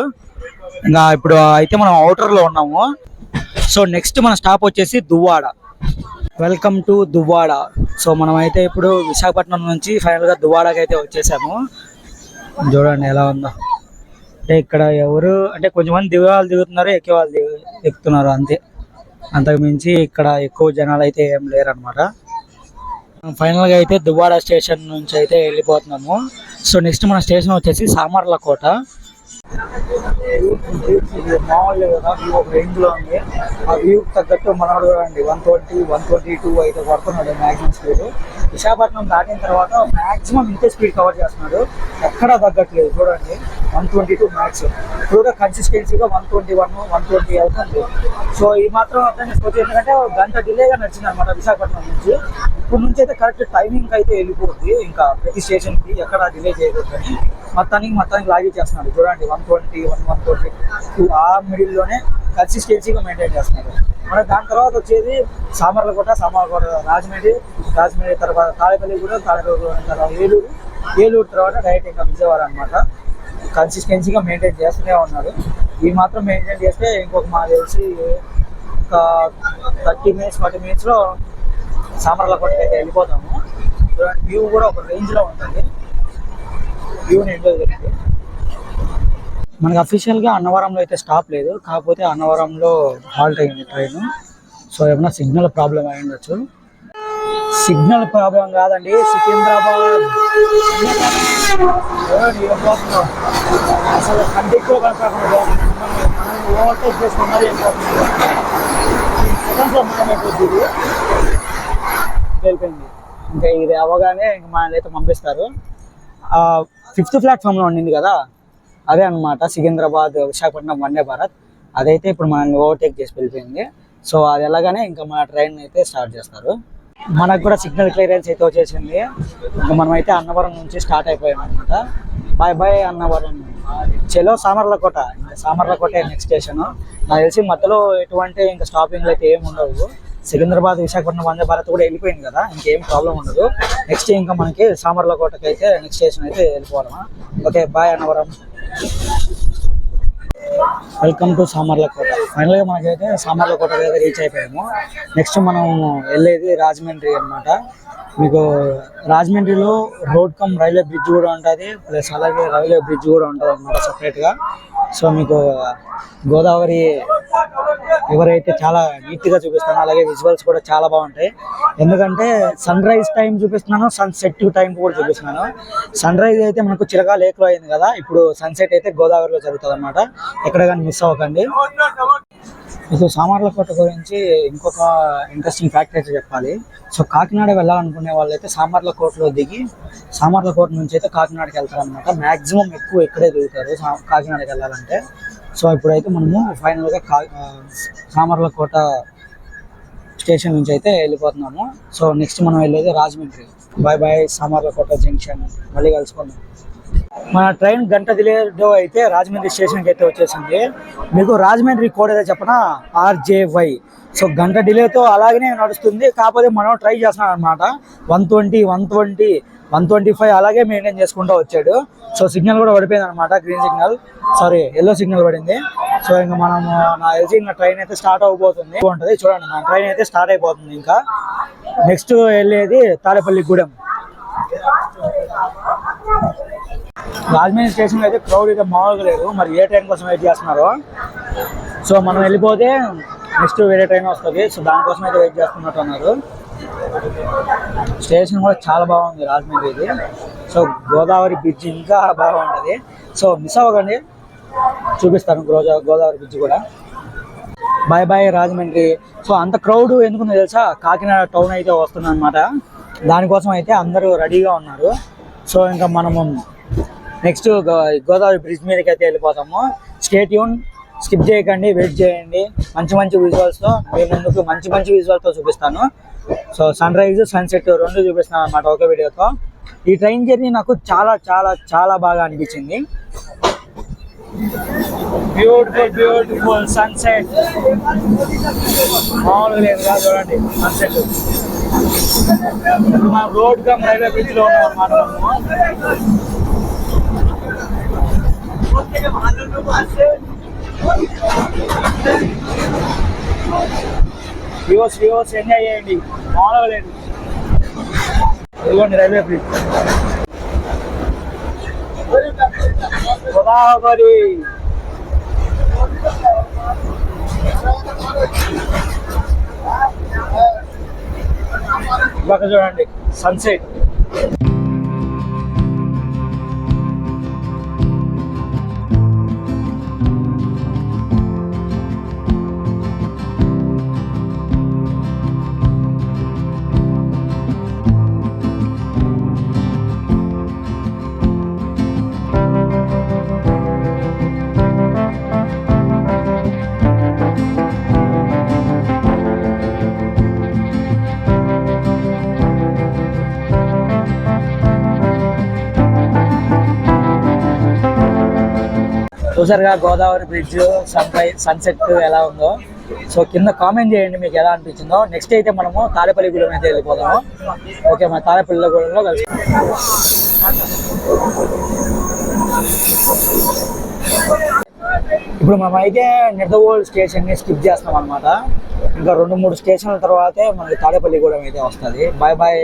ఇంకా ఇప్పుడు అయితే మనం అవుటర్లో ఉన్నాము. సో నెక్స్ట్ మన స్టాప్ వచ్చేసి Duvvada. Welcome to Duvvada. So మనం అయితే ఇప్పుడు విశాఖపట్నం నుంచి ఫైనల్గా దువ్వాడకి అయితే వచ్చేసాము. చూడండి ఎలా ఉందో. అంటే ఇక్కడ ఎవరు అంటే కొంచెంమంది దిగుతున్నారు, ఎక్కేవాళ్ళు ఎక్కుతున్నారు అంతే. అంతకు మించి ఇక్కడ ఎక్కువ జనాలు అయితే ఏం లేరు అనమాట. ఫైనల్గా అయితే దువ్వాడ స్టేషన్ నుంచి అయితే వెళ్ళిపోతున్నాము. సో నెక్స్ట్ మన స్టేషన్ వచ్చేసి సామర్లకోట. మామూలు కదా వ్యూ ఒక రేంజ్లో ఉంది. ఆ వ్యూకి తగ్గట్టు మనోడు చూడండి 120, 122 అయితే పడుతున్నాడు మ్యాక్సిమం స్పీడ్. విశాఖపట్నం దాటిన తర్వాత మ్యాక్సిమం ఇంతే స్పీడ్ కవర్ చేస్తున్నాడు, ఎక్కడా తగ్గట్లేదు. చూడండి 122 మ్యాక్స్. ఇప్పుడు కూడా కన్సిస్టెన్సీగా 121, 120 అవుతుంది. సో ఈ మాత్రం అర్థం చేసుకోవచ్చు, ఎందుకంటే గంట డిలేగా నడిచింది అనమాట విశాఖపట్నం నుంచి. ఇప్పుడు నుంచి అయితే కరెక్ట్ టైమింగ్ అయితే వెళ్ళిపోతుంది, ఇంకా ప్రతి స్టేషన్కి ఎక్కడ డిలే చేయకూడదని మొత్తానికి లాగి చేస్తున్నారు. చూడండి 120, 122 ఆ మిడిల్లోనే కన్సిస్టెన్సీగా మెయింటైన్ చేస్తున్నారు. మన దాని తర్వాత వచ్చేది సామర్లకోట, రాజమండ్రి తర్వాత తాడేపల్లి కూడా, తర్వాత ఏలూరు తర్వాత డైరెక్ట్ ఇంకా విజయవాడ అనమాట. కన్సిస్టెన్సీగా మెయింటైన్ చేస్తూనే ఉన్నారు. ఈ మాత్రం మెయింటైన్ చేస్తే ఇంకొక మాకు తెలిసి ఒక 30 minutes 40 minutesలో సామర్లకోటకి అయితే వెళ్ళిపోతాము. వ్యూ కూడా ఒక రేంజ్లో ఉంటుంది, వ్యూని ఎంజాయ్ చేయండి. మనకి అఫీషియల్గా అన్నవరంలో అయితే స్టాప్ లేదు, కాకపోతే అన్నవరంలో హాల్ట్ అయింది ట్రైన్. సో ఏమన్నా సిగ్నల్ ప్రాబ్లం అయి ఉండొచ్చు. సిగ్నల్ ప్రాబ్లం కాదండి, సికింద్రాబాద్ అసలు కంటితో కనపడకుండా మనం ఓవర్టేక్ చేసుకున్నది వెళ్ళిపోయింది. ఇంకా ఇది అవ్వగానే ఇంక మనల్ని అయితే పంపిస్తారు. 5th ప్లాట్ఫామ్లో ఉండింది కదా, అదే అనమాట సికింద్రాబాద్ విశాఖపట్నం వందే భారత్. అదైతే ఇప్పుడు మనల్ని ఓవర్టేక్ చేసి వెళ్ళిపోయింది. సో అది వెళ్ళగానే ఇంకా మన ట్రైన్ అయితే స్టార్ట్ చేస్తారు. మనకు కూడా సిగ్నల్ క్లియరెన్స్ అయితే వచ్చేసింది. ఇంకా మనం అయితే అన్నవరం నుంచి స్టార్ట్ అయిపోయాం అనమాట. బాయ్ బాయ్ అన్నవరం, చలో సామర్లకోట. ఇంకా సామర్లకోట నెక్స్ట్ స్టేషన్. నాకు తెలిసి మధ్యలో ఎటువంటి ఇంకా స్టాపింగ్లు అయితే ఏమి ఉండవు. సికింద్రాబాద్, విశాఖపట్నం, వందే భారత్ కూడా వెళ్ళిపోయింది కదా, ఇంకేం ప్రాబ్లం ఉండదు. నెక్స్ట్ ఇంకా మనకి సామర్లకోటకి అయితే నెక్స్ట్ స్టేషన్ అయితే వెళ్ళిపోవడమా. Okay bye Annavaram. Welcome to Samarlakota. ఫైనల్గా మనకైతే సామర్లకోట దగ్గర రీచ్ అయిపోయాము. నెక్స్ట్ మనం వెళ్ళేది రాజమండ్రి అనమాట. మీకు రాజమండ్రిలో రోడ్ కమ్ రైల్వే బ్రిడ్జ్ కూడా ఉంటుంది, ప్లస్ అలాగే రైల్వే బ్రిడ్జ్ కూడా ఉంటుంది అనమాట సపరేట్గా. సో మీకు గోదావరి ఎవరైతే చాలా నీట్గా చూపిస్తున్నాను, అలాగే విజువల్స్ కూడా చాలా బాగుంటాయి. ఎందుకంటే సన్ రైజ్ టైం చూపిస్తున్నాను, సన్సెట్ టైం కూడా చూపిస్తున్నాను. సన్ రైజ్ అయితే మనకు చిలకా లేక్లో అయింది కదా, ఇప్పుడు సన్సెట్ అయితే గోదావరిలో జరుగుతుంది అనమాట. ఎక్కడ కానీ మిస్ అవ్వకండి. ఇప్పుడు సామర్లకోట గురించి ఇంకొక ఇంట్రెస్టింగ్ ఫ్యాక్ట్ అయితే చెప్పాలి. సో కాకినాడ వెళ్ళాలనుకునే వాళ్ళు అయితే సామర్లకోటలో దిగి సామర్లకోట నుంచి అయితే కాకినాడకి వెళ్తారనమాట. మ్యాక్సిమం ఎక్కువ ఇక్కడే దిగుతారు కాకినాడకి వెళ్ళాలంటే. సో ఇప్పుడైతే మనము ఫైనల్గా సామర్లకోట స్టేషన్ నుంచి అయితే వెళ్ళిపోతున్నాము. సో నెక్స్ట్ మనం వెళ్ళేది Rajahmundry. Bye bye Samalkot junction, మళ్ళీ కలుసుకుందాం. మన ట్రైన్ గంట డిలేలో అయితే రాజమండ్రి స్టేషన్కి అయితే వచ్చేసింది. మీకు రాజమండ్రి కోడ్ అయితే చెప్పనా, RJY. సో గంట డిలేతో అలాగనే నడుస్తుంది, కాకపోతే మనం ట్రై చేస్తున్నాం అనమాట. 120, 120, 125 అలాగే మెయింటైన్ చేసుకుంటూ వచ్చాడు. సో సిగ్నల్ కూడా పడిపోయింది అనమాట, green signal, sorry yellow signal పడింది. సో ఇంకా మనం నా తెలిసి ఇంకా ట్రైన్ అయితే స్టార్ట్ అవబోతుంది. ఉంటుంది చూడండి, మన ట్రైన్ అయితే స్టార్ట్ అయిపోతుంది. ఇంకా నెక్స్ట్ వెళ్ళేది తాడేపల్లిగూడెం. రాజమండ్రి స్టేషన్ అయితే క్రౌడ్ అయితే మామూలుగా లేదు, మరి ఏ ట్రైన్ కోసం వెయిట్ చేస్తున్నారో. సో మనం వెళ్ళిపోతే నెక్స్ట్ వేరే ట్రైన్ వస్తుంది, సో దానికోసం అయితే వెయిట్ చేస్తున్నట్టు ఉన్నారు. స్టేషన్ కూడా చాలా బాగుంది రాజమండ్రిది. సో గోదావరి బ్రిడ్జ్ ఇంకా బాగుంటుంది. సో మిస్ అవ్వకండి, చూపిస్తాను గోదావరి బ్రిడ్జ్ కూడా. Bye bye Rajahmundry. సో అంత క్రౌడ్ ఎందుకుందో తెలుసా, కాకినాడ టౌన్ అయితే వస్తుంది అనమాట. దానికోసం అయితే అందరూ రెడీగా ఉన్నారు. సో ఇంకా మనము నెక్స్ట్ గోదావరి బ్రిడ్జ్ మీదకి అయితే వెళ్ళిపోతాము. స్టే ట్యూన్, స్కిప్ చేయకండి, వెయిట్ చేయండి. మంచి మంచి విజువల్స్తో మీ ముందుకు మంచి విజువల్స్తో చూపిస్తాను. సో సన్ రైజ్, సన్సెట్ రెండు చూపిస్తాను అనమాట ఒక వీడియోతో. ఈ ట్రైన్ జర్నీ నాకు చాలా చాలా చాలా బాగా అనిపించింది. బ్యూటిఫుల్ సన్సెట్, మామూలుగా లేదు కదా చూడండి సన్సెట్. మనం రోడ్ కమ్ రైల్వే బ్రిడ్జ్ లో ఉన్నాం అనమాట. వ్యూవర్స్ ఎంజాయ్ చేయండి, మామూలుగా లేదు. ఇదిగోండి రైల్వే బ్రిడ్జ్, గోదావరి. ఇవాళ చూడండి సన్సెట్. చూసారుగా గోదావరి బ్రిడ్జ్, సన్సెట్ ఎలా ఉందో. సో కింద కామెంట్ చేయండి మీకు ఎలా అనిపించిందో. నెక్స్ట్ అయితే మనము తాడేపల్లిగూడెం అయితే వెళ్ళిపోదాము. ఓకే, మన తాడేపల్లిగూడెంలో కలిసి. ఇప్పుడు మనం అయితే నిడదవోలు స్టేషన్ని స్కిప్ చేస్తాం అనమాట. ఇంకా 2-3 స్టేషన్ల తర్వాతే మనకి తాడేపల్లిగూడెం అయితే వస్తుంది. Bye bye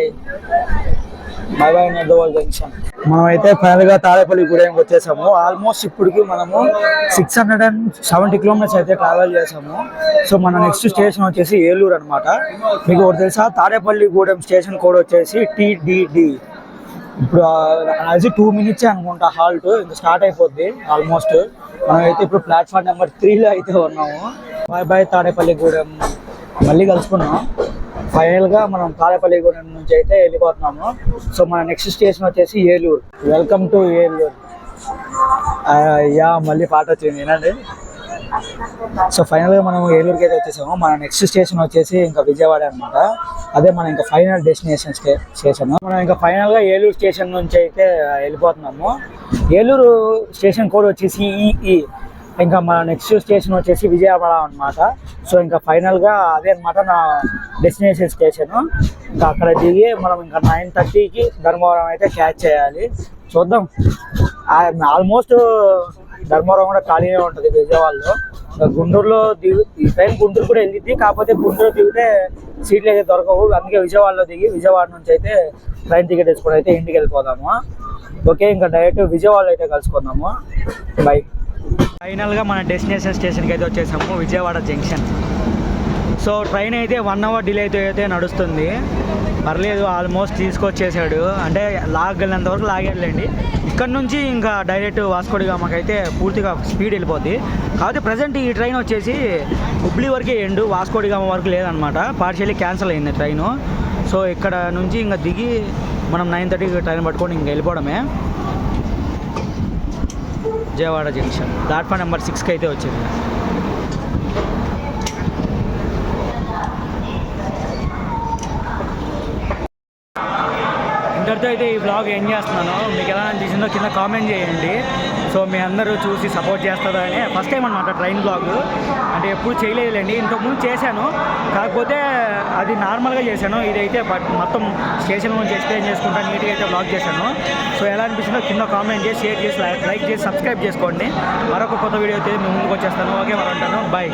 Nidadavolu junction. మనం అయితే ఫైనల్ గా తాడేపల్లిగూడెంకి వచ్చేసాము. ఆల్మోస్ట్ ఇప్పటికి మనము 670 కిలోమీటర్స్ అయితే ట్రావెల్ చేసాము. సో మన నెక్స్ట్ స్టేషన్ వచ్చేసి ఏలూరు అనమాట. మీకు ఒకటి తెలుసా, తాడేపల్లిగూడెం స్టేషన్ కోడ్ వచ్చేసి TDD. ఇప్పుడు అది 2 minutes అనుకుంటా హాల్ట్, ఇంకా స్టార్ట్ అయిపోద్ది ఆల్మోస్ట్. మనం అయితే ఇప్పుడు ప్లాట్ఫామ్ నెంబర్ 3లో అయితే ఉన్నాము. బాయ్ బాయ్ తాడేపల్లిగూడెం, మళ్ళీ కలుసుకున్నాం. ఫైనల్గా మనం తాడేపల్లిగూడెం నుంచి అయితే వెళ్ళిపోతున్నాము. సో మన నెక్స్ట్ స్టేషన్ వచ్చేసి Eluru. Welcome to Eluru. Yeah మళ్ళీ పాట వచ్చింది వినండి. సో ఫైనల్గా మనం ఏలూరుకి అయితే వచ్చేసాము. మన నెక్స్ట్ స్టేషన్ వచ్చేసి ఇంకా విజయవాడ అనమాట. అదే మన ఇంకా ఫైనల్ డెస్టినేషన్ స్టేషన్. మనం ఇంకా ఫైనల్గా ఏలూరు స్టేషన్ నుంచి అయితే వెళ్ళిపోతున్నాము. ఏలూరు స్టేషన్ కోడ్ వచ్చేసి ఈఈ. ఇంకా మన నెక్స్ట్ స్టేషన్ వచ్చేసి విజయవాడ అనమాట. సో ఇంకా ఫైనల్గా అదే అనమాట నా డెస్టినేషన్ స్టేషను. ఇంకా అక్కడ దిగి మనం ఇంకా 9:30కి ధర్మవరం అయితే క్యాచ్ చేయాలి. చూద్దాం. ఆల్మోస్ట్ ధర్మవరం కూడా ఖాళీనే ఉంటుంది విజయవాడలో. గుంటూరులో ఈ ట్రైన్ గుంటూరు కూడా వెళ్ళిద్ది. కాకపోతే గుంటూరు దిగితే సీట్లు అయితే దొరకవు. అందుకే విజయవాడలో దిగి విజయవాడ నుంచి అయితే ట్రైన్ టికెట్ తెచ్చుకొని అయితే ఇంటికి వెళ్ళిపోదాము. ఓకే, ఇంకా డైరెక్ట్ విజయవాడలో అయితే కలుసుకుందాము. బై. ఫైనల్గా మన డెస్టినేషన్ స్టేషన్కి అయితే వచ్చేసాము, విజయవాడ జంక్షన్. సో ట్రైన్ అయితే 1 అవర్ డిలే అయితే నడుస్తుంది. పర్లేదు, ఆల్మోస్ట్ తీసుకొచ్చేసాడు. అంటే లాగలినంత వరకు లాగేళ్ళండి. ఇక్కడ నుంచి ఇంకా డైరెక్ట్ వాస్కోడిగామకైతే పూర్తిగా స్పీడ్ వెళ్ళిపోద్ది. కాకపోతే ప్రజెంట్ ఈ ట్రైన్ వచ్చేసి హుబ్లీ వరకే ఎండు, వాస్కోడిగామ వరకు లేదనమాట. పార్షియల్లీ క్యాన్సిల్ అయింది ట్రైను. సో ఇక్కడ నుంచి ఇంకా దిగి మనం 9:30కి ట్రైన్ పట్టుకొని ఇంక వెళ్ళిపోవడమే. విజయవాడ జంక్షన్ ప్లాట్ఫామ్ నెంబర్ 6కి అయితే వచ్చింది. ఇంతటితో అయితే ఈ బ్లాగ్ ఏం చేస్తున్నాను, మీకు ఎలా అనిపించిందో కింద కామెంట్ చేయండి. సో మీ అందరూ చూసి సపోర్ట్ చేస్తారా అని. ఫస్ట్ టైం అనమాట ట్రైన్ బ్లాగ్. అంటే ఎప్పుడు చేయలేదులేండి, ఇంతకుముందు చేశాను. కాకపోతే అది నార్మల్గా చేశాను. ఇదైతే మొత్తం స్టేషన్ నుంచి ఎక్స్ప్లెయిన్ చేసుకుంటా నీట్గా అయితే బ్లాగ్ చేశాను. సో ఎలా అనిపించిందో కింద కామెంట్ చేసి, షేర్ చేసి, లైక్ చేసి, సబ్స్క్రైబ్ చేసుకోండి. మరొక కొత్త వీడియో అయితే మేము ముందుకు వచ్చేస్తాను. ఓకే, మరి ఉంటాను. బాయ్.